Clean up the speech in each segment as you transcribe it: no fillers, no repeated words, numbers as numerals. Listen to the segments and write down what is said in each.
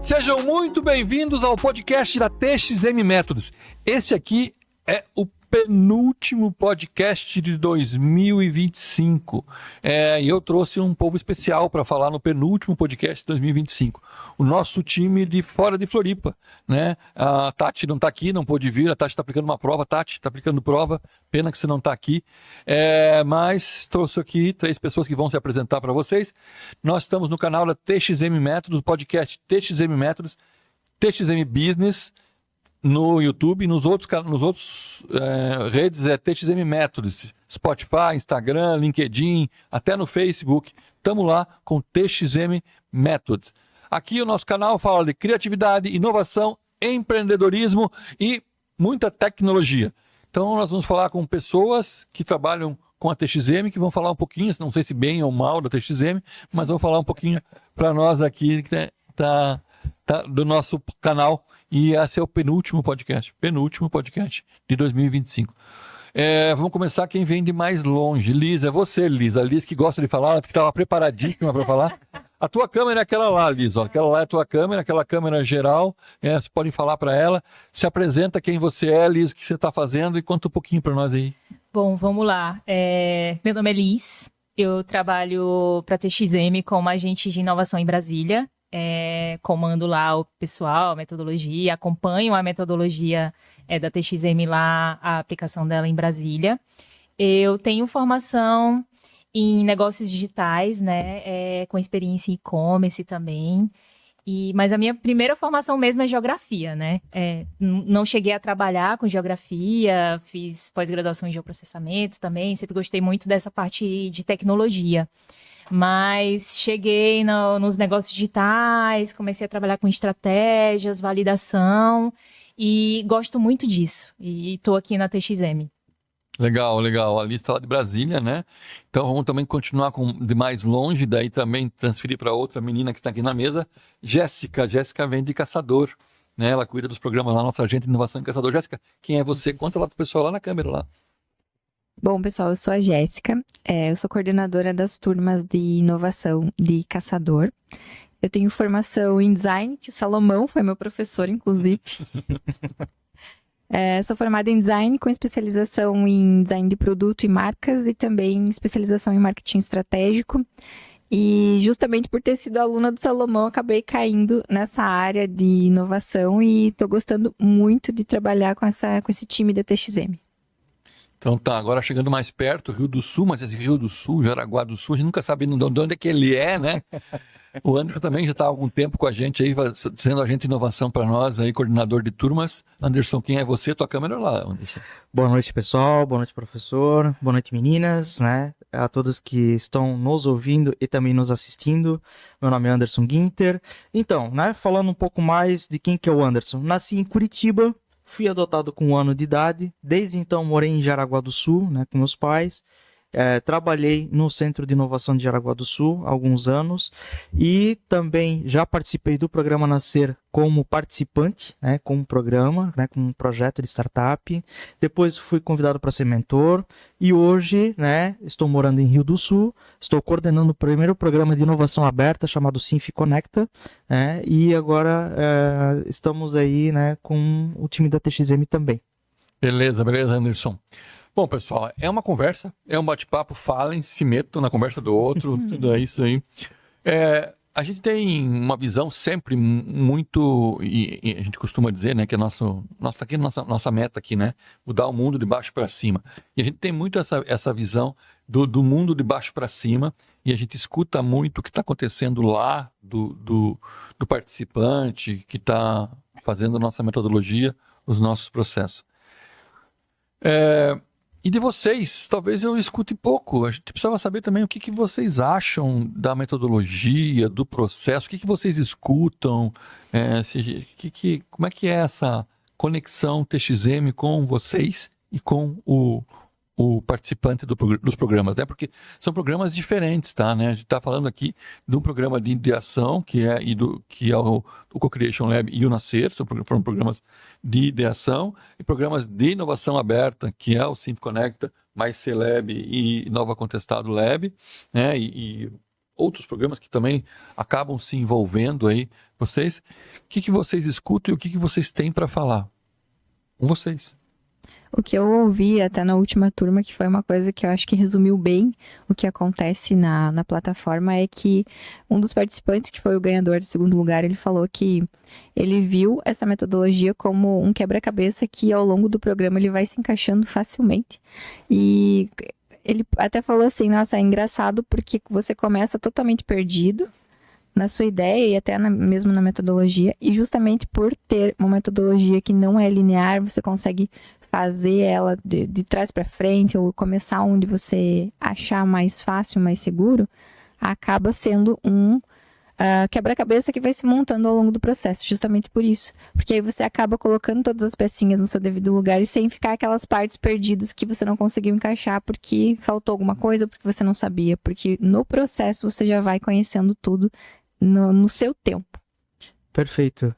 Sejam muito bem-vindos ao podcast da TXM Métodos. Esse aqui é o penúltimo podcast de 2025. E eu trouxe um povo especial para falar no penúltimo podcast de 2025. O nosso time de fora de Floripa, né? A Tati não está aqui, não pôde vir. A Tati está aplicando uma prova. Tati está aplicando prova. Pena que você não está aqui. Mas trouxe aqui 3 pessoas que vão se apresentar para vocês. Nós estamos no canal da TXM Métodos, podcast TXM Métodos, TXM Business, no YouTube, nos outros redes é TXM Métodos, Spotify, Instagram, LinkedIn, até no Facebook. Estamos lá com TXM Métodos. Aqui o nosso canal fala de criatividade, inovação, empreendedorismo e muita tecnologia. Então nós vamos falar com pessoas que trabalham com a TXM, que vão falar um pouquinho, não sei se bem ou mal da TXM, mas vão falar um pouquinho para nós aqui que tá do nosso canal. E esse é o penúltimo podcast de 2025. Vamos começar quem vem de mais longe. Liz, é você, Liz. A Liz que gosta de falar, que estava preparadíssima para falar. A tua câmera é aquela lá, Liz. Ó. Aquela lá é a tua câmera, aquela câmera geral. Você pode falar para ela. Se apresenta quem você é, Liz, o que você está fazendo e conta um pouquinho para nós aí. Bom, vamos lá. Meu nome é Liz. Eu trabalho para a TXM como agente de inovação em Brasília. Comando lá o pessoal, a metodologia, acompanho a metodologia da TXM lá, a aplicação dela em Brasília. Eu tenho formação em negócios digitais, né, com experiência em e-commerce também, mas a minha primeira formação mesmo é geografia, né, não cheguei a trabalhar com geografia, fiz pós-graduação em geoprocessamento também, sempre gostei muito dessa parte de tecnologia. Mas cheguei nos negócios digitais, comecei a trabalhar com estratégias, validação e gosto muito disso. E estou aqui na TXM. Legal. A Liz está lá de Brasília, né? Então vamos também continuar de mais longe, daí também transferir para outra menina que está aqui na mesa, Jéssica. Jéssica vem de Caçador, né? Ela cuida dos programas lá, nossa agente de inovação em Caçador. Jéssica, quem é você? Conta lá para o pessoal lá na câmera lá. Bom, pessoal, eu sou a Jéssica, eu sou coordenadora das turmas de inovação de Caçador. Eu tenho formação em design, que o Salomão foi meu professor, inclusive. Sou formada em design com especialização em design de produto e marcas e também especialização em marketing estratégico. E justamente por ter sido aluna do Salomão, acabei caindo nessa área de inovação e estou gostando muito de trabalhar com esse time da TXM. Então tá, agora chegando mais perto, Rio do Sul, mas esse Rio do Sul, Jaraguá do Sul, a gente nunca sabe de onde é que ele é, né? O Anderson também já está há algum tempo com a gente aí, sendo agente de inovação para nós, aí, coordenador de turmas. Anderson, quem é você? Tua câmera lá, Anderson. Boa noite, pessoal. Boa noite, professor. Boa noite, meninas, né? A todos que estão nos ouvindo e também nos assistindo. Meu nome é Anderson Guinter. Então, né, falando um pouco mais de quem que é o Anderson. Nasci em Curitiba. Fui adotado com 1 ano de idade, desde então morei em Jaraguá do Sul, né, com meus pais. Trabalhei no Centro de Inovação de Jaraguá do Sul há alguns anos e também já participei do programa Nascer como participante, né, com um programa, né, com um projeto de startup. Depois fui convidado para ser mentor e hoje, né, estou morando em Rio do Sul, estou coordenando o primeiro programa de inovação aberta chamado Sinf Conecta, né, e agora estamos aí, né, com o time da TXM também. Beleza, Anderson. Bom, pessoal, é uma conversa, é um bate-papo, falem, se metam na conversa do outro, tudo é isso aí. A gente tem uma visão sempre muito, e a gente costuma dizer, né, que nossa meta aqui, né, mudar o mundo de baixo para cima. E a gente tem muito essa visão do mundo de baixo para cima, e a gente escuta muito o que está acontecendo lá do participante que está fazendo a nossa metodologia, os nossos processos. E de vocês, talvez eu escute pouco. A gente precisava saber também o que vocês acham da metodologia, do processo, o que vocês escutam, como é que é essa conexão TXM com vocês e com o participante dos programas, né? Porque são programas diferentes, tá? Né? A gente está falando aqui de um programa de ideação, que é o Co-Creation Lab e o Nascer, foram programas de ideação, e programas de inovação aberta, que é o Sinf Conecta, mais C-Lab e Nova Contestado Lab, né? E outros programas que também acabam se envolvendo aí. Vocês, o que vocês escutam e o que vocês têm para falar? Com vocês. O que eu ouvi até na última turma, que foi uma coisa que eu acho que resumiu bem o que acontece na plataforma, é que um dos participantes, que foi o ganhador do segundo lugar, ele falou que ele viu essa metodologia como um quebra-cabeça que ao longo do programa ele vai se encaixando facilmente. E ele até falou assim, nossa, é engraçado porque você começa totalmente perdido na sua ideia e até mesmo na metodologia, e justamente por ter uma metodologia que não é linear, você consegue fazer ela de trás para frente, ou começar onde você achar mais fácil, mais seguro, acaba sendo um quebra-cabeça que vai se montando ao longo do processo, justamente por isso. Porque aí você acaba colocando todas as pecinhas no seu devido lugar e sem ficar aquelas partes perdidas que você não conseguiu encaixar porque faltou alguma coisa, porque você não sabia. Porque no processo você já vai conhecendo tudo no seu tempo. Perfeito.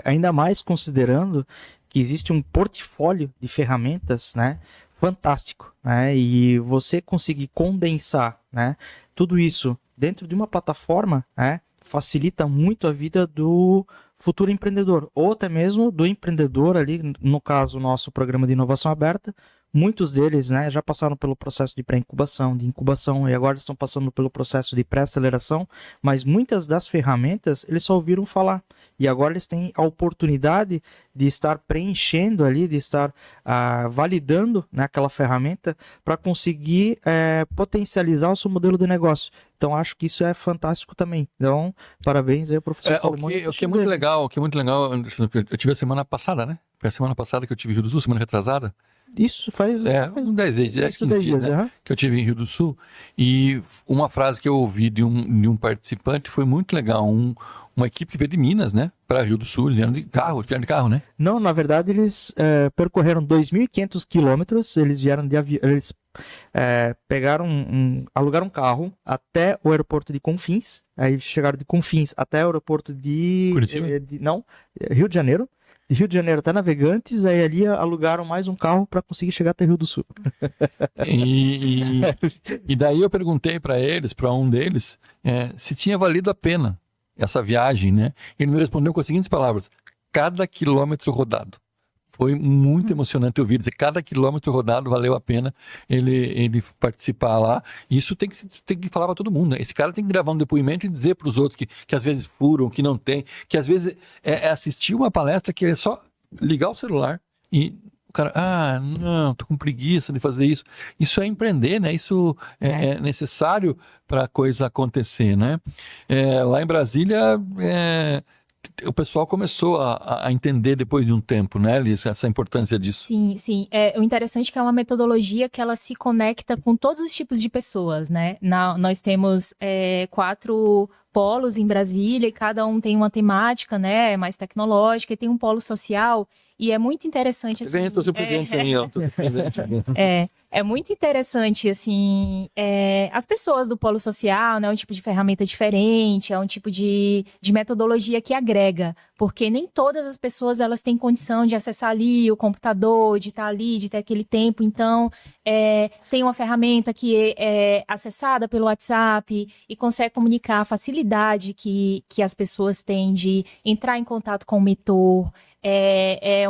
Ainda mais considerando que existe um portfólio de ferramentas, né, fantástico, né, e você conseguir condensar, né, tudo isso dentro de uma plataforma, né, facilita muito a vida do futuro empreendedor, ou até mesmo do empreendedor ali, no caso, nosso programa de inovação aberta. Muitos deles, né, já passaram pelo processo de pré-incubação, de incubação, e agora estão passando pelo processo de pré-aceleração, mas muitas das ferramentas eles só ouviram falar. E agora eles têm a oportunidade de estar preenchendo ali, de estar validando, né, aquela ferramenta para conseguir potencializar o seu modelo de negócio. Então, acho que isso é fantástico também. Então, parabéns aí ao professor Salomão. O que é muito legal, Anderson, eu tive a semana passada, né? Foi a semana passada que eu tive em Rio do Sul, semana retrasada. Isso faz uns 10, 15 dias, né? Que eu tive em Rio do Sul. E uma frase que eu ouvi de um participante foi muito legal. Uma equipe que veio de Minas, né? Para Rio do Sul, eles vieram de carro, né? Não, na verdade eles percorreram 2.500 quilômetros, eles vieram de avião, eles alugaram um carro até o aeroporto de Confins, aí chegaram de Confins até o aeroporto de... Curitiba? Rio de Janeiro. De Rio de Janeiro até Navegantes, aí ali alugaram mais um carro para conseguir chegar até Rio do Sul. E daí eu perguntei para um deles, se tinha valido a pena essa viagem, né? Ele me respondeu com as seguintes palavras: cada quilômetro rodado. Foi muito emocionante ouvir dizer, cada quilômetro rodado valeu a pena ele participar lá. Isso tem que falar para todo mundo, né? Esse cara tem que gravar um depoimento e dizer para os outros que às vezes furam, que não tem, que às vezes assistir uma palestra que é só ligar o celular e o cara, não, tô com preguiça de fazer isso. Isso é empreender, né? Isso é necessário para a coisa acontecer, né? Lá em Brasília, o pessoal começou a entender depois de um tempo, né, Liz, essa importância disso. Sim, sim. O interessante é que é uma metodologia que ela se conecta com todos os tipos de pessoas, né? Nós temos 4 polos em Brasília e cada um tem uma temática, né, mais tecnológica, e tem um polo social. E é muito interessante, assim... Estou seu presente aí, ó. É muito interessante, assim, as pessoas do polo social, né, é um tipo de ferramenta diferente, é um tipo de metodologia que agrega, porque nem todas as pessoas, elas têm condição de acessar ali o computador, de estar ali, de ter aquele tempo. Então, tem uma ferramenta que é acessada pelo WhatsApp e consegue comunicar a facilidade que as pessoas têm de entrar em contato com o mentor. É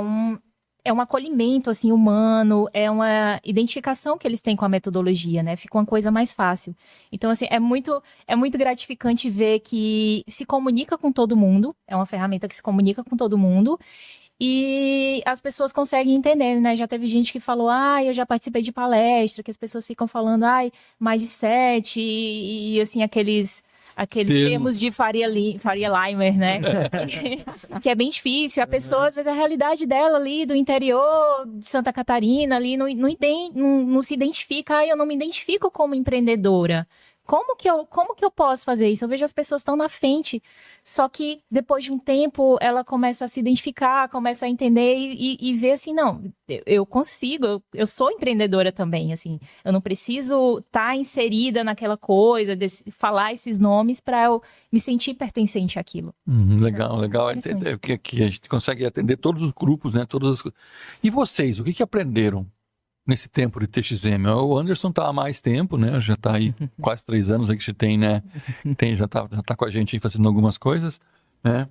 um acolhimento, assim, humano, é uma identificação que eles têm com a metodologia, né? Fica uma coisa mais fácil. Então, assim, é muito gratificante ver que se comunica com todo mundo, é uma ferramenta que se comunica com todo mundo, e as pessoas conseguem entender, né? Já teve gente que falou, eu já participei de palestra, que as pessoas ficam falando, mais de 7, e assim, aqueles termos de Faria Limer, né? Que é bem difícil. A pessoa, às vezes, a realidade dela ali do interior de Santa Catarina ali não se identifica. Eu não me identifico como empreendedora. Como que eu posso fazer isso? Eu vejo as pessoas estão na frente, só que depois de um tempo ela começa a se identificar, começa a entender e ver assim, não, eu consigo, eu sou empreendedora também, assim, eu não preciso estar inserida naquela coisa, falar esses nomes para eu me sentir pertencente àquilo. Legal. Porque a gente consegue atender todos os grupos, né? E vocês, o que aprenderam nesse tempo de TXM? O Anderson está há mais tempo, né? Já está aí quase 3 anos aí que você tem, né? Já tá com a gente aí fazendo algumas coisas, né?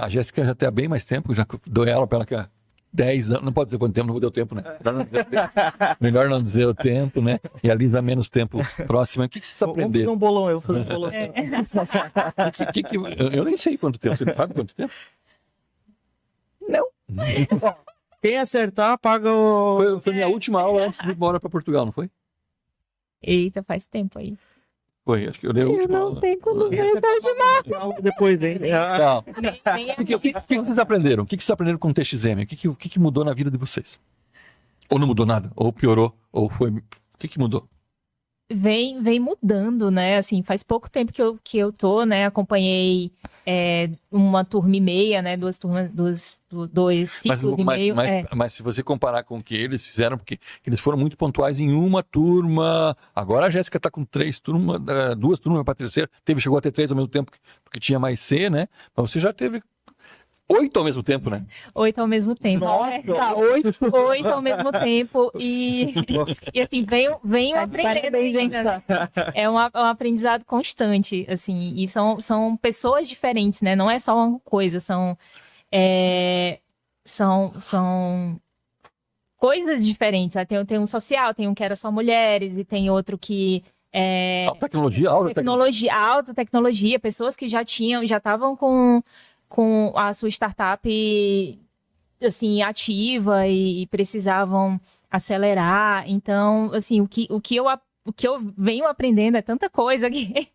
A Jéssica já tem bem mais tempo, já dou aula para ela que há 10 anos, não pode dizer quanto tempo, não vou dar o tempo, né? Melhor não dizer o tempo, né? E a Lisa menos tempo próxima. O que vocês aprenderam? Eu vou fazer um bolão. Eu nem sei quanto tempo. Você sabe quanto tempo? Não. Quem acertar, paga o... Foi minha última aula antes de ir embora para Portugal, não foi? Eita, faz tempo aí. Foi, acho que eu dei a Eu última não aula. sei quando vai estar Depois, hein? Não. Nem O que vocês aprenderam? O que vocês aprenderam com o TXM? O que mudou na vida de vocês? Ou não mudou nada? Ou piorou? Ou foi... O que mudou? vem mudando, né? Assim, faz pouco tempo que eu tô, né? Acompanhei uma turma e meia, né? Dois ciclos e meio. Mas se você comparar com o que eles fizeram, porque eles foram muito pontuais em uma turma. Agora a Jéssica está com 3 turmas, 2 turmas para a terceira. Chegou a ter 3 ao mesmo tempo, porque tinha mais C, né? Mas você já teve 8 ao mesmo tempo, né? 8 ao mesmo tempo. Nossa, 8 ao mesmo tempo. E assim, venho aprendendo ainda, né? É um aprendizado constante, assim. E são pessoas diferentes, né? Não é só uma coisa, são coisas diferentes. Tem um social, tem um que era só mulheres, e tem outro que... Alta tecnologia, pessoas que já estavam com a sua startup assim, ativa e precisavam acelerar. Então, assim, o que eu venho aprendendo é tanta coisa que...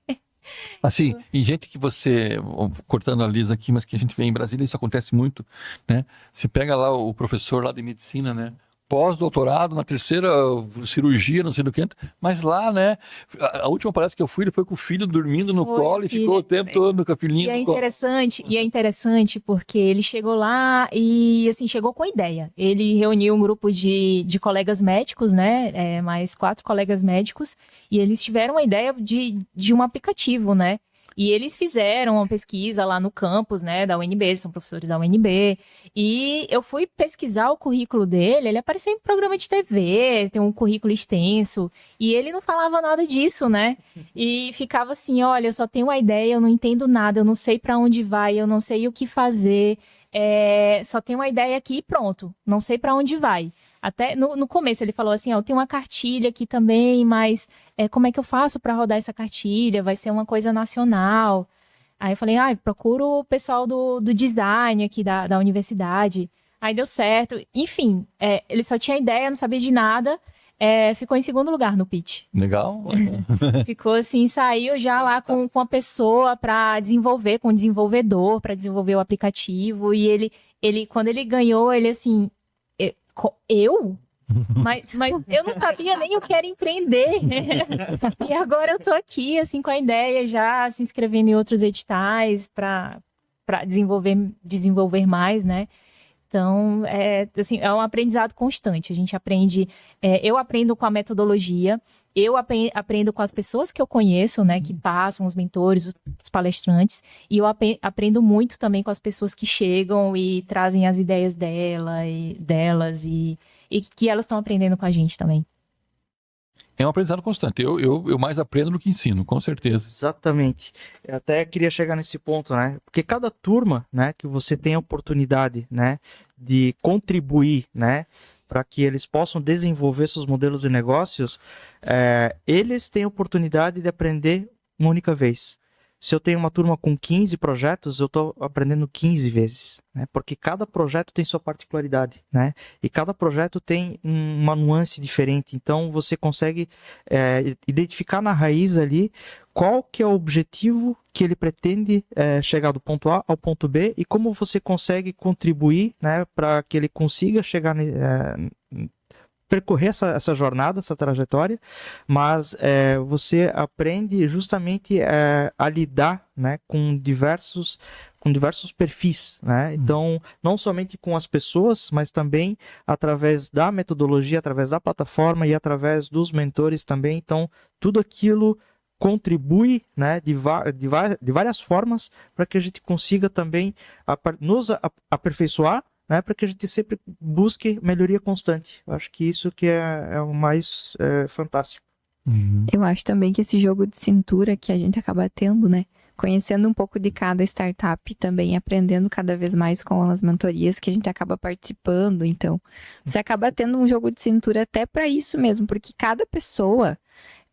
Assim, e gente que você, cortando a Lisa aqui, mas que a gente vê em Brasília, isso acontece muito, né? Você pega lá o professor lá de medicina, né? Pós-doutorado, na terceira cirurgia, não sei do que, mas lá, né? A última palestra que eu fui, ele foi com o filho dormindo no colo e ficou o tempo todo com a filhinha no colo. E é interessante porque ele chegou lá e, assim, chegou com a ideia. Ele reuniu um grupo de colegas médicos, né? Mais 4 colegas médicos, e eles tiveram a ideia de um aplicativo, né? E eles fizeram uma pesquisa lá no campus, né, da UNB, eles são professores da UNB, e eu fui pesquisar o currículo dele, ele apareceu em programa de TV, tem um currículo extenso, e ele não falava nada disso, né, e ficava assim, olha, eu só tenho uma ideia, eu não entendo nada, eu não sei para onde vai, eu não sei o que fazer, só tenho uma ideia aqui e pronto, não sei para onde vai. Até no começo ele falou assim, eu tenho uma cartilha aqui também, mas como é que eu faço para rodar essa cartilha? Vai ser uma coisa nacional. Aí eu falei, procuro o pessoal do design aqui da universidade. Aí deu certo. Enfim, ele só tinha ideia, não sabia de nada. Ficou em segundo lugar no pitch. Legal. Ficou assim, saiu já lá com a pessoa para desenvolver, com o desenvolvedor, para desenvolver o aplicativo. E ele, quando ele ganhou, ele assim... Eu? Mas eu não sabia nem o que era empreender. E agora eu tô aqui, assim, com a ideia já, se inscrevendo em outros editais para desenvolver mais, né? Então, assim, é um aprendizado constante. A gente aprende... eu aprendo com a metodologia, eu aprendo com as pessoas que eu conheço, né? Que passam, os mentores, os palestrantes. E eu aprendo muito também com as pessoas que chegam e trazem as ideias delas e que elas estão aprendendo com a gente também. É um aprendizado constante. Eu mais aprendo do que ensino, com certeza. Exatamente. Eu até queria chegar nesse ponto, né? Porque cada turma, né, que você tem a oportunidade, né, de contribuir, né, para que eles possam desenvolver seus modelos de negócios, eles têm a oportunidade de aprender uma única vez. Se eu tenho uma turma com 15 projetos, eu estou aprendendo 15 vezes, né? Porque cada projeto tem sua particularidade, né? E cada projeto tem uma nuance diferente. Então, você consegue identificar na raiz ali qual que é o objetivo que ele pretende chegar do ponto A ao ponto B e como você consegue contribuir, né, para que ele consiga chegar percorrer essa jornada, essa trajetória, mas você aprende justamente a lidar, né, com diversos perfis, né? Então, não somente com as pessoas, mas também através da metodologia, através da plataforma e através dos mentores também. Então, tudo aquilo contribui, né, de várias formas para que a gente consiga também nos aperfeiçoar, né, para que a gente sempre busque melhoria constante. Eu acho que isso que é o mais fantástico. Uhum. Eu acho também que esse jogo de cintura que a gente acaba tendo, né? Conhecendo um pouco de cada startup e também aprendendo cada vez mais com as mentorias que a gente acaba participando. Então, você acaba tendo um jogo de cintura até para isso mesmo, porque cada pessoa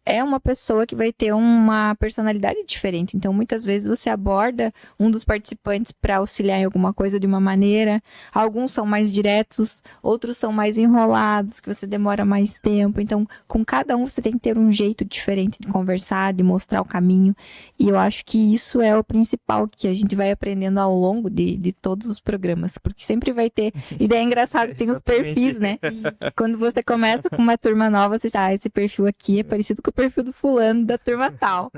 é uma pessoa que vai ter uma personalidade diferente. Então, muitas vezes você aborda um dos participantes para auxiliar em alguma coisa de uma maneira. Alguns são mais diretos, outros são mais enrolados, que você demora mais tempo. Então, com cada um você tem que ter um jeito diferente de conversar, de mostrar o caminho. E eu acho que isso é o principal que a gente vai aprendendo ao longo de todos os programas. Porque sempre vai ter... E daí é engraçado, tem os perfis, né? Quando você começa com uma turma nova, você diz, esse perfil aqui é parecido com o perfil do fulano da turma tal.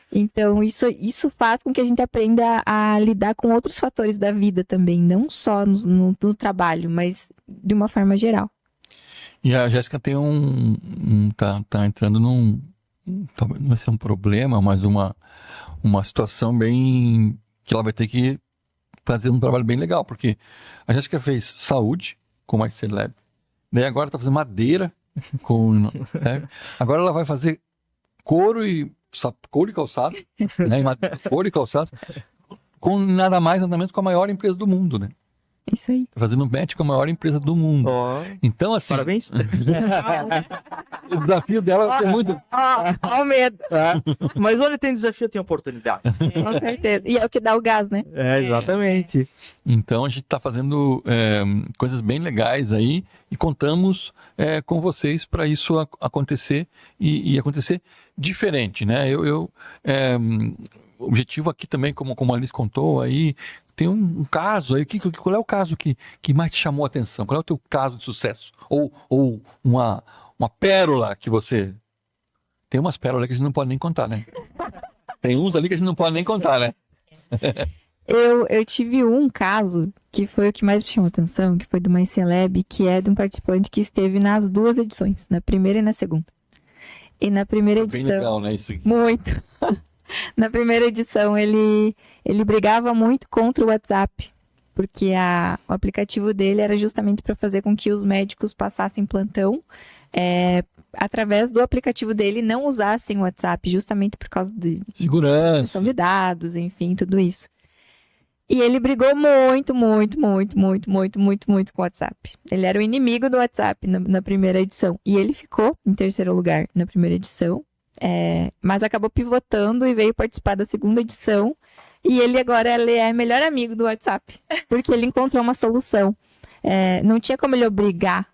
Então, isso faz com que a gente aprenda a lidar com outros fatores da vida também, não só no trabalho, mas de uma forma geral. E a Jéssica tem tá entrando talvez não vai ser um problema, mas uma situação bem que ela vai ter que fazer um trabalho bem legal, porque a Jéssica fez saúde com mais Celeb, daí agora tá fazendo madeira agora ela vai fazer couro e calçado, né? Couro e calçado, com nada mais, nada menos com a maior empresa do mundo, né? Isso aí. Tá fazendo match com a maior empresa do mundo. Então, assim... Parabéns. O desafio dela é muito... Ó o medo. Mas onde tem desafio, tem oportunidade. Com certeza. E é o que dá o gás, né? Exatamente. Então, a gente está fazendo coisas bem legais aí e contamos com vocês para isso acontecer e acontecer diferente, né? O objetivo aqui também, como a Alice contou aí, tem um caso aí. Qual é o caso que mais te chamou a atenção? Qual é o teu caso de sucesso? Ou uma pérola que você... Tem umas pérolas que a gente não pode nem contar, né? Tem uns ali que a gente não pode nem contar, né? Eu tive um caso que foi o que mais me chamou a atenção, que foi do Mais Celeb, que é de um participante que esteve nas 2 edições, na primeira e na segunda. E na primeira Foi edição... bem legal, né? Isso aqui. Muito. Na primeira edição, ele brigava muito contra o WhatsApp, porque o aplicativo dele era justamente para fazer com que os médicos passassem plantão através do aplicativo dele, não usassem o WhatsApp, justamente por causa de Segurança. de dados, enfim, tudo isso. E ele brigou muito com o WhatsApp. Ele era o inimigo do WhatsApp na primeira edição. E ele ficou em terceiro lugar na primeira edição. Mas acabou pivotando e veio participar da segunda edição. E ele agora é melhor amigo do WhatsApp. Porque ele encontrou uma solução. Não tinha como ele obrigar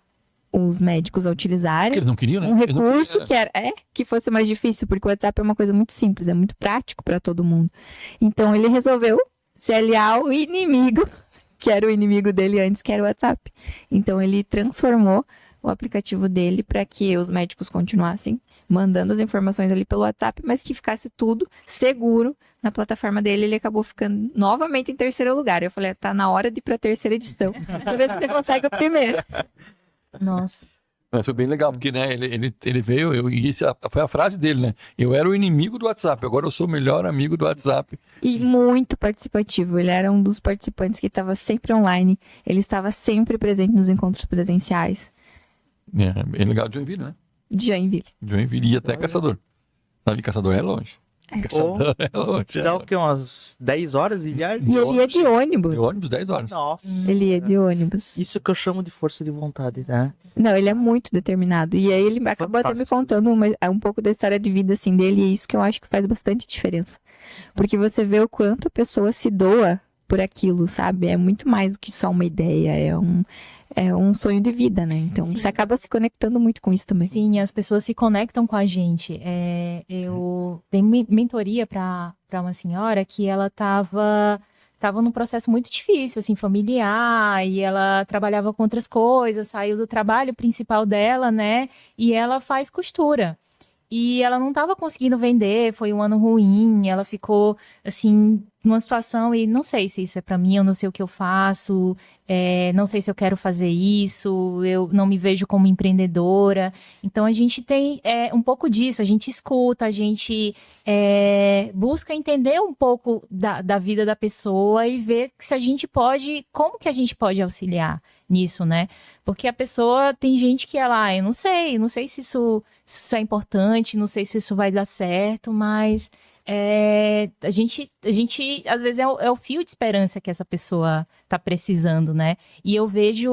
os médicos a utilizarem Eles não queriam, né? um Eles não recurso queriam, que fosse mais difícil, porque o WhatsApp é uma coisa muito simples, é muito prático para todo mundo. Então ele resolveu se aliar ao inimigo, que era o inimigo dele antes, que era o WhatsApp. Então ele transformou o aplicativo dele para que os médicos continuassem mandando as informações ali pelo WhatsApp, mas que ficasse tudo seguro na plataforma dele. Ele acabou ficando novamente em terceiro lugar. Eu falei, tá na hora de ir para a terceira edição, para ver se você consegue o primeiro. Nossa. Mas foi bem legal, porque, né, ele veio, e isso foi a frase dele, né? Eu era o inimigo do WhatsApp, agora eu sou o melhor amigo do WhatsApp. E muito participativo. Ele era um dos participantes que estava sempre online. Ele estava sempre presente nos encontros presenciais. É bem legal de Joinville, né? De Joinville. Joinville e até Caçador. Sabe, Caçador é longe. Caçador é longe. Dá o quê? Umas 10 horas de viagem? E ele ia de ônibus. De ônibus, 10 horas. Nossa. Ele ia de ônibus. Isso que eu chamo de força de vontade, né? Não, ele é muito determinado. E aí ele acabou até me Fantástico. contando um pouco da história de vida assim dele, e é isso que eu acho que faz bastante diferença. Porque você vê o quanto a pessoa se doa por aquilo, sabe? É muito mais do que só uma ideia, é um sonho de vida, né? Então Sim. você acaba se conectando muito com isso também. Sim, as pessoas se conectam com a gente. Eu dei mentoria para uma senhora que ela estava num processo muito difícil, assim, familiar, e ela trabalhava com outras coisas, saiu do trabalho principal dela, né? E ela faz costura. e ela não estava conseguindo vender, foi um ano ruim, ela ficou, assim, numa situação e não sei se isso é para mim, eu não sei o que eu faço, não sei se eu quero fazer isso, eu não me vejo como empreendedora. Então, a gente tem um pouco disso, a gente escuta, a gente busca entender um pouco da vida da pessoa e ver se a gente pode, como que a gente pode auxiliar nisso, né? Porque a pessoa, tem gente que ela, eu não sei se isso é importante, não sei se isso vai dar certo, mas a gente às vezes é o fio de esperança que essa pessoa está precisando, né? E eu vejo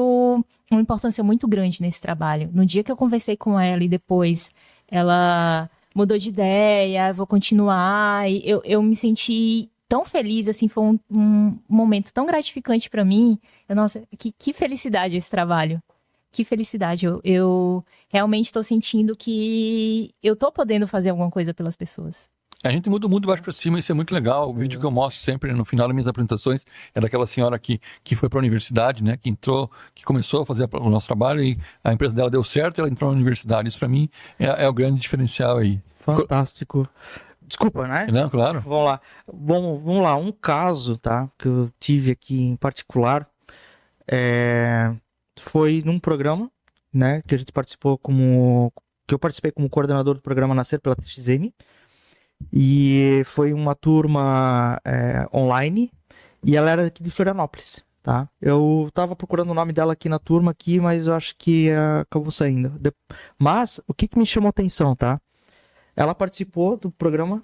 uma importância muito grande nesse trabalho. No dia que eu conversei com ela e depois ela mudou de ideia, vou continuar, e eu me senti tão feliz, assim, foi um momento tão gratificante para mim. Nossa, que felicidade esse trabalho. Que felicidade. Eu realmente estou sentindo que eu estou podendo fazer alguma coisa pelas pessoas. A gente muda o mundo de baixo para cima, isso é muito legal. O vídeo que eu mostro sempre no final das minhas apresentações é daquela senhora que foi para a universidade, né? Que começou a fazer o nosso trabalho e a empresa dela deu certo e ela entrou na universidade. Isso para mim é o grande diferencial aí. Fantástico. Desculpa, né? Não, claro. Vamos lá. Vamos lá. Um caso, tá? Que eu tive aqui em particular foi num programa, né? Que a gente participou que eu participei como coordenador do programa Nascer pela TXM. E foi uma turma online e ela era aqui de Florianópolis, tá? Eu tava procurando o nome dela aqui na turma aqui, mas eu acho que acabou saindo. Mas o que me chamou a atenção, tá? Ela participou do programa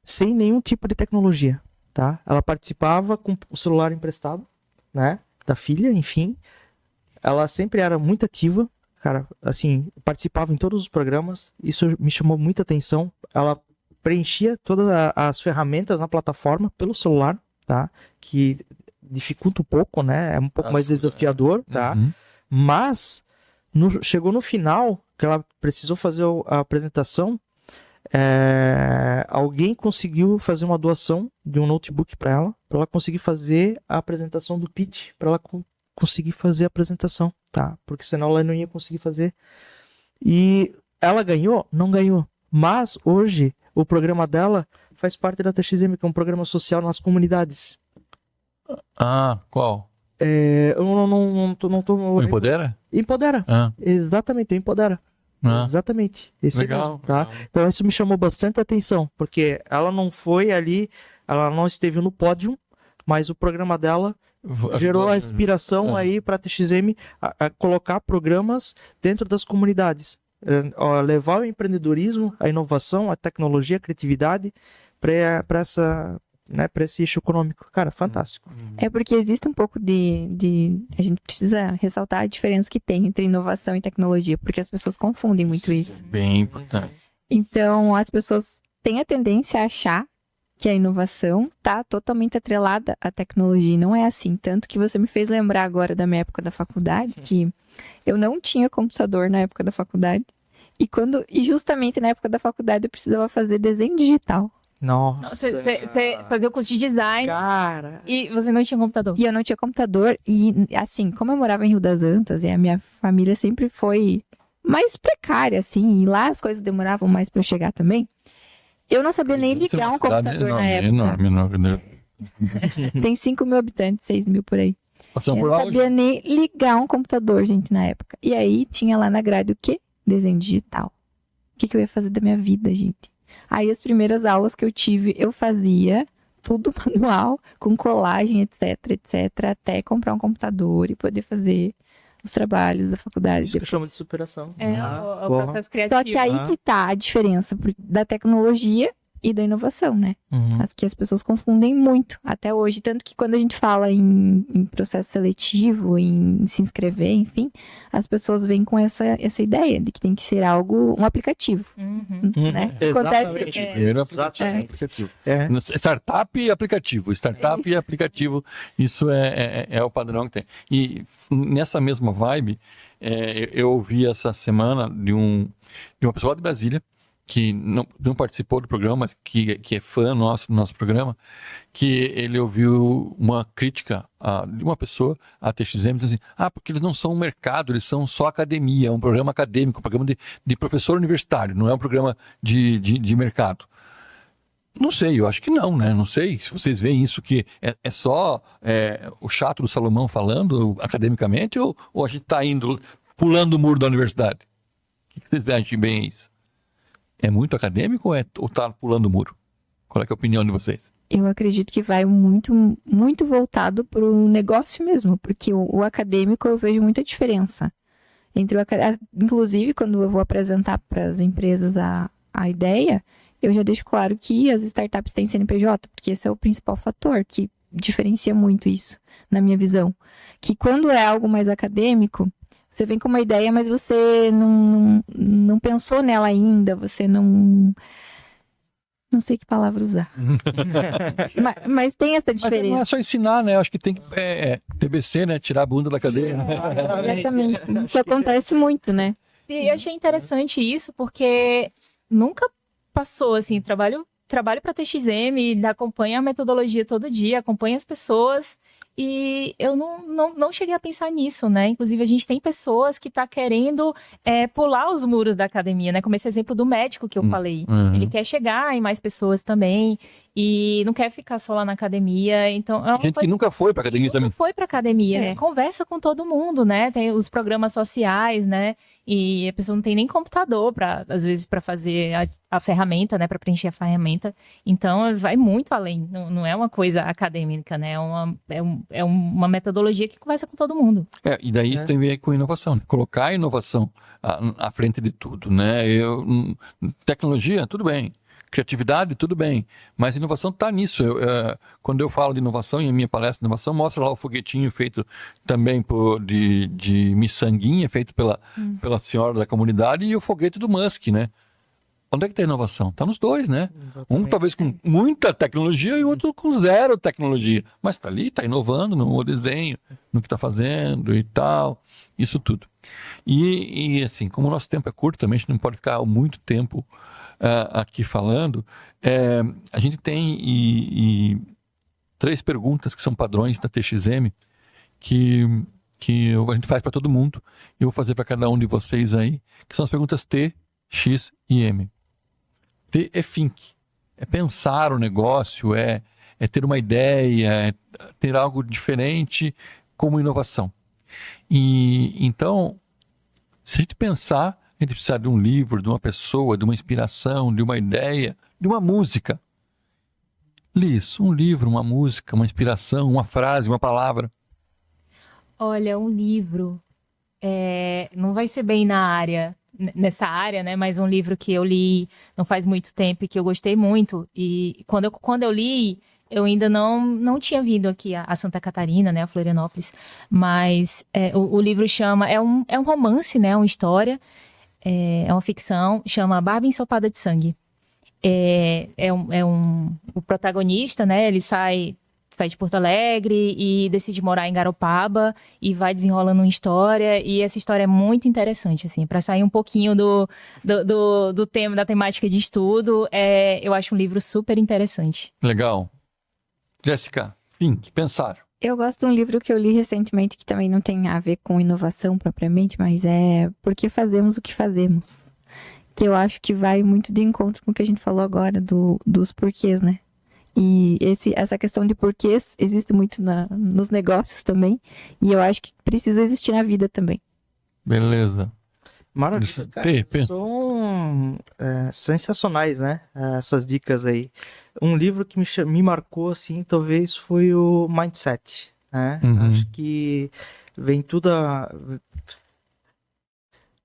sem nenhum tipo de tecnologia, tá? Ela participava com o celular emprestado, né? Da filha, enfim. Ela sempre era muito ativa. Cara, assim, participava em todos os programas, isso me chamou muita atenção. Ela preenchia todas as ferramentas na plataforma pelo celular, tá? Que dificulta um pouco, né? É um pouco mais desafiador, tá? Uhum. Mas chegou no final, que ela precisou fazer a apresentação, alguém conseguiu fazer uma doação de um notebook para ela conseguir fazer a apresentação do pitch, para ela conseguir fazer a apresentação, tá? Porque senão ela não ia conseguir fazer. E ela ganhou? Não ganhou. Mas hoje o programa dela faz parte da TXM, que é um programa social nas comunidades. Ah, qual? Eu não tô... O Empodera? Empodera. Ah. Exatamente, Empodera. Ah. Exatamente. Esse Legal, mesmo, tá? legal. Então isso me chamou bastante atenção, porque ela não foi ali, ela não esteve no pódio, mas o programa dela gerou a inspiração aí para a TXM a colocar programas dentro das comunidades, levar o empreendedorismo, a inovação, a tecnologia, a criatividade para esse eixo econômico. Cara, fantástico. É porque existe um pouco a gente precisa ressaltar a diferença que tem entre inovação e tecnologia, porque as pessoas confundem muito isso. Bem importante. Então, as pessoas têm a tendência a achar que a inovação está totalmente atrelada à tecnologia. E não é assim. Tanto que você me fez lembrar agora da minha época da faculdade, que eu não tinha computador na época da faculdade. E justamente na época da faculdade eu precisava fazer desenho digital. Nossa. Você fazia o curso de design. Cara. E você não tinha computador. E eu não tinha computador. E, assim, como eu morava em Rio das Antas, e a minha família sempre foi mais precária, assim, e lá as coisas demoravam mais para eu chegar também. Eu não sabia nem ligar um computador na época. Tem 5 mil habitantes, 6 mil por aí. Passamos Eu por não lá sabia hoje. nem ligar um computador, gente, na época. E aí tinha lá na grade o quê? Desenho digital. O que eu ia fazer da minha vida, gente? Aí as primeiras aulas que eu tive, eu fazia tudo manual, com colagem, etc, até comprar um computador e poder fazer os trabalhos da faculdade. Isso que eu chamo de superação. O processo criativo. Só que aí que tá a diferença da tecnologia e da inovação, né? As que as pessoas confundem muito até hoje. Tanto que quando a gente fala em processo seletivo, em se inscrever, enfim, as pessoas vêm com essa ideia de que tem que ser algo, um aplicativo. Né? Exatamente. Aplicativo. Startup e aplicativo. Startup e aplicativo. Isso é o padrão que tem. E nessa mesma vibe, eu ouvi essa semana de uma pessoa de Brasília que não participou do programa, mas que é fã nosso do nosso programa, que ele ouviu uma crítica de uma pessoa à TXM, dizendo assim, porque eles não são um mercado, eles são só academia, é um programa acadêmico, um programa de professor universitário, não é um programa de mercado. Não sei, eu acho que não, né? Não sei se vocês veem isso que é só o chato do Salomão falando academicamente ou a gente está pulando o muro da universidade. O que vocês veem bem isso? É muito acadêmico ou tá pulando o muro? Qual é a opinião de vocês? Eu acredito que vai muito, muito voltado para o negócio mesmo, porque o acadêmico eu vejo muita diferença. Inclusive, quando eu vou apresentar para as empresas a ideia, eu já deixo claro que as startups têm CNPJ, porque esse é o principal fator que diferencia muito isso, na minha visão. Que quando é algo mais acadêmico, você vem com uma ideia, mas você não pensou nela ainda, você não sei que palavra usar. mas tem essa diferença. Mas não é só ensinar, né? Eu acho que tem que TBC, né? Tirar a bunda da cadeia. Exatamente. Isso acontece muito, né? E eu achei interessante isso, porque nunca passou, assim, trabalho para TXM, acompanho a metodologia todo dia, acompanho as pessoas, e eu não cheguei a pensar nisso, né? Inclusive, a gente tem pessoas que tá querendo pular os muros da academia, né? Como esse exemplo do médico que eu falei. Uhum. Ele quer chegar em mais pessoas também, e não quer ficar só lá na academia, então... Gente que nunca foi pra academia também. Nunca foi pra academia, conversa com todo mundo, né? Tem os programas sociais, né? E a pessoa não tem nem computador, às vezes, para fazer a ferramenta, né? Para preencher a ferramenta. Então, vai muito além. Não é uma coisa acadêmica, né? É uma metodologia que conversa com todo mundo. E daí isso tem a ver com inovação, né? Colocar a inovação à frente de tudo, né? Tecnologia, tudo bem. Criatividade, tudo bem, mas inovação está nisso. Quando eu falo de inovação, em minha palestra de inovação, mostra lá o foguetinho feito também de miçanguinha, feito pela senhora da comunidade, e o foguete do Musk, né? Onde é que está a inovação? Está nos dois, né? Exatamente. Um talvez com muita tecnologia e outro com zero tecnologia, mas está ali, está inovando no desenho, no que está fazendo e tal, isso tudo. E assim, como o nosso tempo é curto também, a gente não pode ficar muito tempo aqui falando, a gente tem 3 perguntas que são padrões da TXM que a gente faz para todo mundo, e eu vou fazer para cada um de vocês aí, que são as perguntas T, X e M. T é think, é pensar o negócio, é ter uma ideia, é ter algo diferente como inovação. E então, se a gente pensar, a gente precisa de um livro, de uma pessoa, de uma inspiração, de uma ideia, de uma música. Liz, um livro, uma música, uma inspiração, uma frase, uma palavra. Olha, um livro, não vai ser bem nessa área, né? Mas um livro que eu li não faz muito tempo e que eu gostei muito. E quando eu li, eu ainda não tinha vindo aqui a Santa Catarina, né? A Florianópolis. Mas o livro chama... É um romance, né? Uma história. É uma ficção, chama Barbie Ensopada de Sangue. O protagonista, né? Ele sai de Porto Alegre e decide morar em Garopaba e vai desenrolando uma história, e essa história é muito interessante, assim, para sair um pouquinho do tema, da temática de estudo. Eu acho um livro super interessante. Legal. Jéssica, think, pensar. Eu gosto de um livro que eu li recentemente que também não tem a ver com inovação propriamente, mas é Por que Fazemos o que Fazemos? Que eu acho que vai muito de encontro com o que a gente falou agora, dos porquês, né? E essa questão de porquês existe muito nos negócios também, e eu acho que precisa existir na vida também. Beleza. Maravilha. São sensacionais, né? Essas dicas aí. Um livro que me marcou, assim, talvez foi o Mindset, né? Acho que vem tudo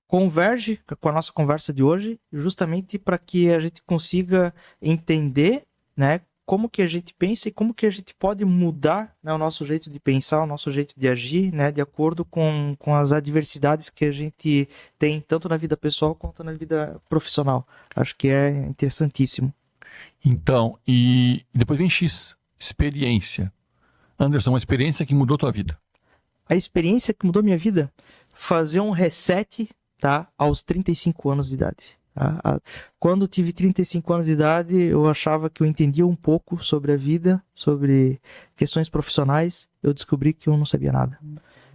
converge com a nossa conversa de hoje, justamente para que a gente consiga entender, né, como que a gente pensa e como que a gente pode mudar, né, o nosso jeito de pensar, o nosso jeito de agir, né, de acordo com as adversidades que a gente tem, tanto na vida pessoal quanto na vida profissional. Acho que é interessantíssimo. Então, e depois vem X, experiência. Anderson, uma experiência que mudou tua vida. A experiência que mudou minha vida? Fazer um reset, tá, aos 35 anos de idade. Tá? Quando eu tive 35 anos de idade, eu achava que eu entendia um pouco sobre a vida, sobre questões profissionais. Eu descobri que eu não sabia nada.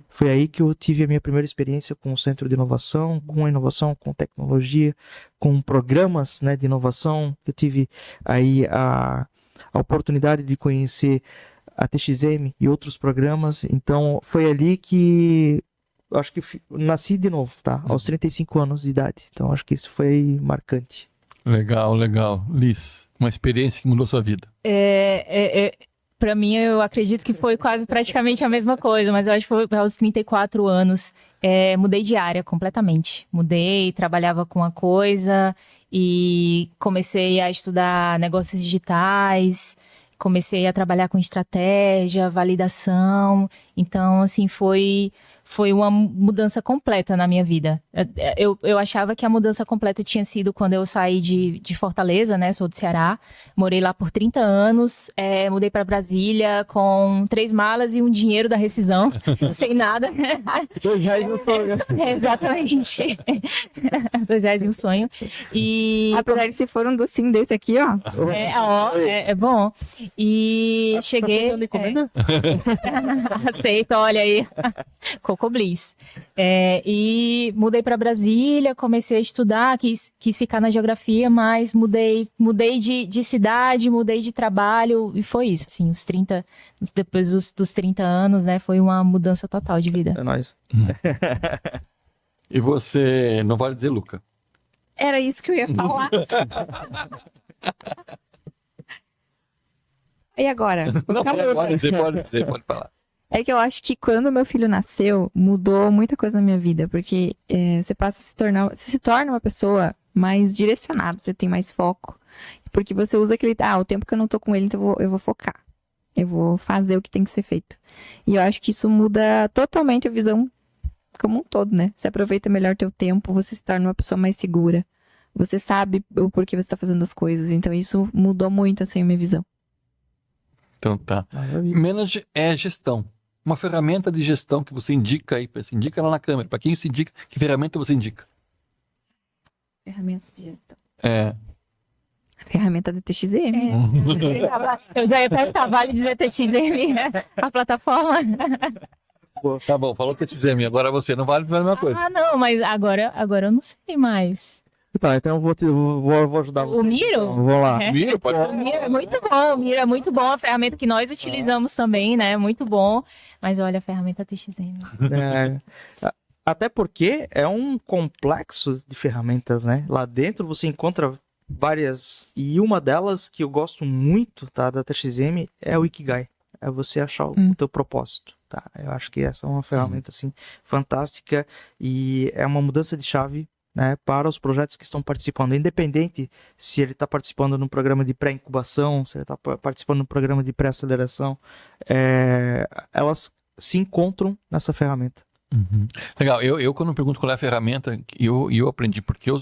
Foi aí que eu tive a minha primeira experiência com o Centro de Inovação, com a inovação, com tecnologia, com programas, né, de inovação. Eu tive aí a oportunidade de conhecer a TXM e outros programas. Então, foi ali que eu acho que nasci de novo, tá? Aos 35 anos de idade. Então, acho que isso foi marcante. Legal, legal. Liz, uma experiência que mudou sua vida. Para mim, eu acredito que foi quase praticamente a mesma coisa, mas eu acho que foi aos 34 anos. Mudei de área completamente. Mudei, trabalhava com uma coisa e comecei a estudar negócios digitais, comecei a trabalhar com estratégia, validação. Então, assim, foi uma mudança completa na minha vida. Eu achava que a mudança completa tinha sido quando eu saí de Fortaleza, né? Sou do Ceará. Morei lá por 30 anos. Mudei para Brasília com 3 malas e um dinheiro da rescisão. Sem nada. R$2 no sonho. Exatamente. R$2 e um sonho. E... Apesar de se for um docinho desse aqui, ó. É bom. E cheguei... Tá chegando encomenda? Aceito, olha aí. Coco Bliss. E mudei para Brasília, comecei a estudar, quis ficar na geografia, mas mudei de cidade, mudei de trabalho, e foi isso, assim, depois dos 30 anos, né, foi uma mudança total de vida. É nóis. E você, não vale dizer, Luca? Era isso que eu ia falar. E agora? Vou Não, ficar louca. pode dizer, pode falar. É que eu acho que quando meu filho nasceu, mudou muita coisa na minha vida, porque você passa você se torna uma pessoa mais direcionada, você tem mais foco, porque você usa o tempo que eu não tô com ele, então eu vou focar, eu vou fazer o que tem que ser feito. E eu acho que isso muda totalmente a visão como um todo, né? Você aproveita melhor teu tempo, você se torna uma pessoa mais segura, você sabe o porquê você tá fazendo as coisas, então isso mudou muito, assim, a minha visão. Então tá. Maravilha. Manage é gestão. Uma ferramenta de gestão que você indica aí, você indica lá na câmera. Para quem se indica, que ferramenta você indica? Ferramenta de gestão. A ferramenta da TXM. Eu já ia perguntar, vale dizer TXM, a plataforma? Tá bom, falou TXM, agora você não vale dizer a mesma coisa. Ah, não, mas agora eu não sei mais. Tá, então eu vou ajudar você. O Miro? Então, vamos lá. Miro, pode O Miro é muito bom, a ferramenta que nós utilizamos também, né? Muito bom. Mas olha, a ferramenta TXM. Até porque é um complexo de ferramentas, né? Lá dentro você encontra várias, e uma delas que eu gosto muito, tá, da TXM é o Ikigai. É você achar o teu propósito, tá? Eu acho que essa é uma ferramenta, assim, fantástica e é uma mudança de chave, né, para os projetos que estão participando, independente se ele está participando no programa de pré-incubação, se ele está participando no programa de pré-aceleração, elas se encontram nessa ferramenta. Uhum. Legal, eu quando me pergunto qual é a ferramenta, eu aprendi, porque eu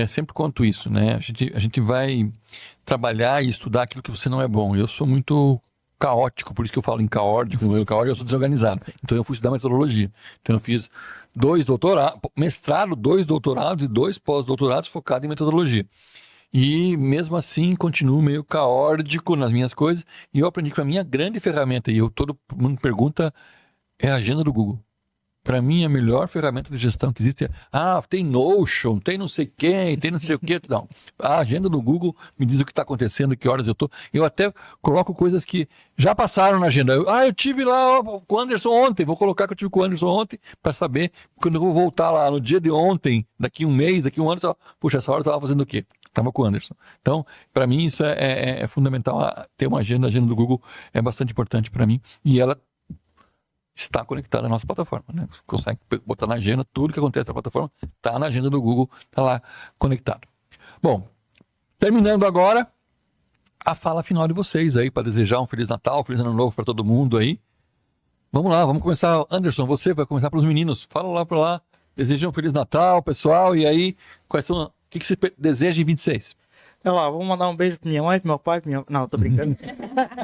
sempre conto isso, né? A gente vai trabalhar e estudar aquilo que você não é bom. Eu sou muito caótico, por isso que eu falo em caótico, eu sou desorganizado. Então eu fui estudar metodologia. Então eu fiz 2 doutorados, mestrado, 2 doutorados e 2 pós-doutorados focados em metodologia. E mesmo assim continuo meio caótico nas minhas coisas. E eu aprendi que a minha grande ferramenta, e todo mundo pergunta, é a agenda do Google. Para mim, a melhor ferramenta de gestão que existe tem Notion, tem não sei quem, tem não sei o que. Não. A agenda do Google me diz o que está acontecendo, que horas eu estou. Eu até coloco coisas que já passaram na agenda. Eu tive lá com o Anderson ontem, vou colocar que eu tive com o Anderson ontem para saber quando eu vou voltar lá no dia de ontem, daqui um mês, daqui um ano, puxa, essa hora eu estava fazendo o quê? Estava com o Anderson. Então, para mim, isso é fundamental. Ter uma agenda, a agenda do Google é bastante importante para mim e ela está conectada à nossa plataforma, né? Você consegue botar na agenda tudo que acontece na plataforma, está na agenda do Google, está lá conectado. Bom, terminando agora a fala final de vocês aí, para desejar um Feliz Natal, Feliz Ano Novo para todo mundo aí. Vamos lá, vamos começar. Anderson, você vai começar para os meninos. Fala lá para lá, deseja um Feliz Natal, pessoal, e aí, o que você deseja em 26? Olha lá, vamos mandar um beijo pra minha mãe, pro meu pai, Não, tô brincando.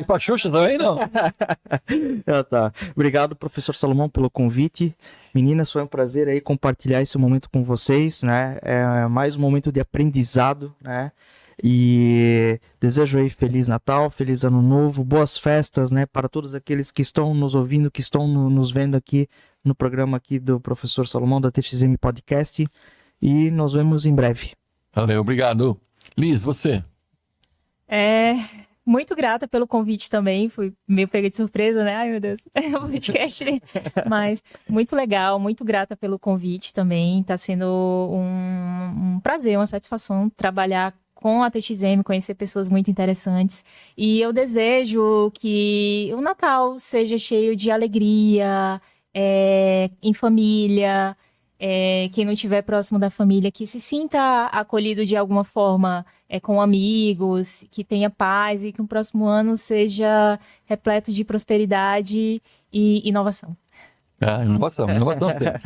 E pra Xuxa também, não? Tá. Obrigado, professor Salomão, pelo convite. Meninas, foi um prazer aí compartilhar esse momento com vocês, né? É mais um momento de aprendizado, né? E desejo aí Feliz Natal, Feliz Ano Novo, boas festas, né? Para todos aqueles que estão nos ouvindo, que estão nos vendo aqui no programa aqui do professor Salomão da TXM Podcast. E nos vemos em breve. Valeu, obrigado. Liz, você? Muito grata pelo convite também, fui meio pega de surpresa, né? Ai, meu Deus, é um podcast, né? Mas muito legal, muito grata pelo convite também, tá sendo um prazer, uma satisfação trabalhar com a TXM, conhecer pessoas muito interessantes, e eu desejo que o Natal seja cheio de alegria, em família, quem não estiver próximo da família, que se sinta acolhido de alguma forma, com amigos, que tenha paz e que o próximo ano seja repleto de prosperidade e inovação. Inovação sempre.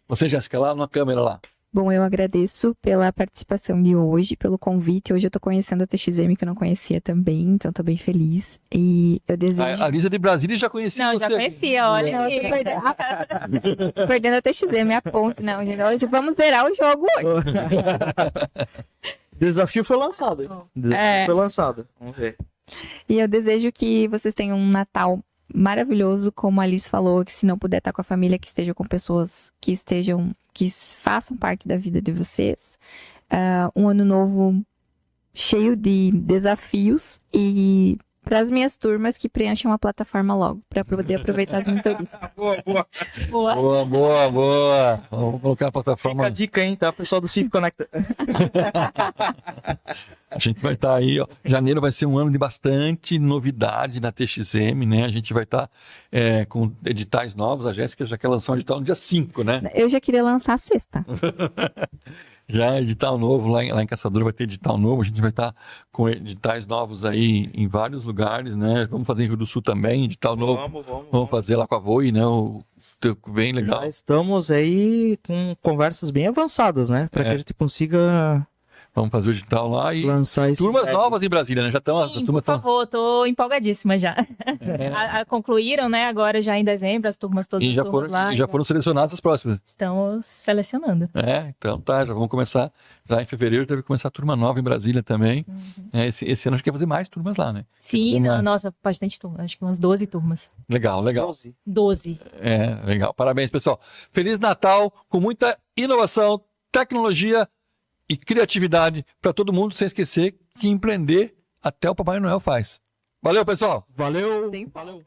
Você, Jéssica, lá na câmera lá. Bom, eu agradeço pela participação de hoje, pelo convite. Hoje eu tô conhecendo a TXM, que eu não conhecia também, então tô bem feliz. E eu desejo... A Liz é de Brasília já conhecia Não, você. já conhecia, olha. Não, eu tô perdendo a TXM, a ponto, não, gente. Hoje vamos zerar o jogo hoje. Desafio foi lançado. Desafio foi lançado. Vamos ver. E eu desejo que vocês tenham um Natal maravilhoso, como a Alice falou, que se não puder estar com a família, que esteja com pessoas que façam parte da vida de vocês. Um ano novo cheio de desafios e para as minhas turmas que preencham a plataforma logo, para poder aproveitar as mentorias. Boa. Vamos colocar a plataforma. Fica a dica, hein, tá? Pessoal do Civ Conecta. A gente vai estar aí, ó. Janeiro vai ser um ano de bastante novidade na TXM, né? A gente vai estar com editais novos. A Jéssica já quer lançar um edital no dia 5, né? Eu já queria lançar a sexta. Já edital novo, lá em Caçador vai ter edital novo. A gente vai estar com editais novos aí em vários lugares, né? Vamos fazer em Rio do Sul também, edital novo. Vamos fazer lá com a Voi, né? Bem legal. Já estamos aí com conversas bem avançadas, né? Para que a gente consiga... Vamos fazer o edital lá e lançar isso. Turmas novas em Brasília, né? Já estão. Sim, por favor, tô empolgadíssima já. Concluíram, né? Agora já em dezembro, as turmas todas. E já foram selecionadas as próximas. Estamos selecionando. Então tá, já vamos começar. Já em fevereiro deve começar a turma nova em Brasília também. Esse ano a gente quer fazer mais turmas lá, né? Sim, nossa, bastante turmas. Acho que umas 12 turmas. Legal. 12. Legal. Parabéns, pessoal. Feliz Natal, com muita inovação, tecnologia e criatividade para todo mundo, sem esquecer que empreender até o Papai Noel faz. Valeu, pessoal! Valeu! Sim. Valeu!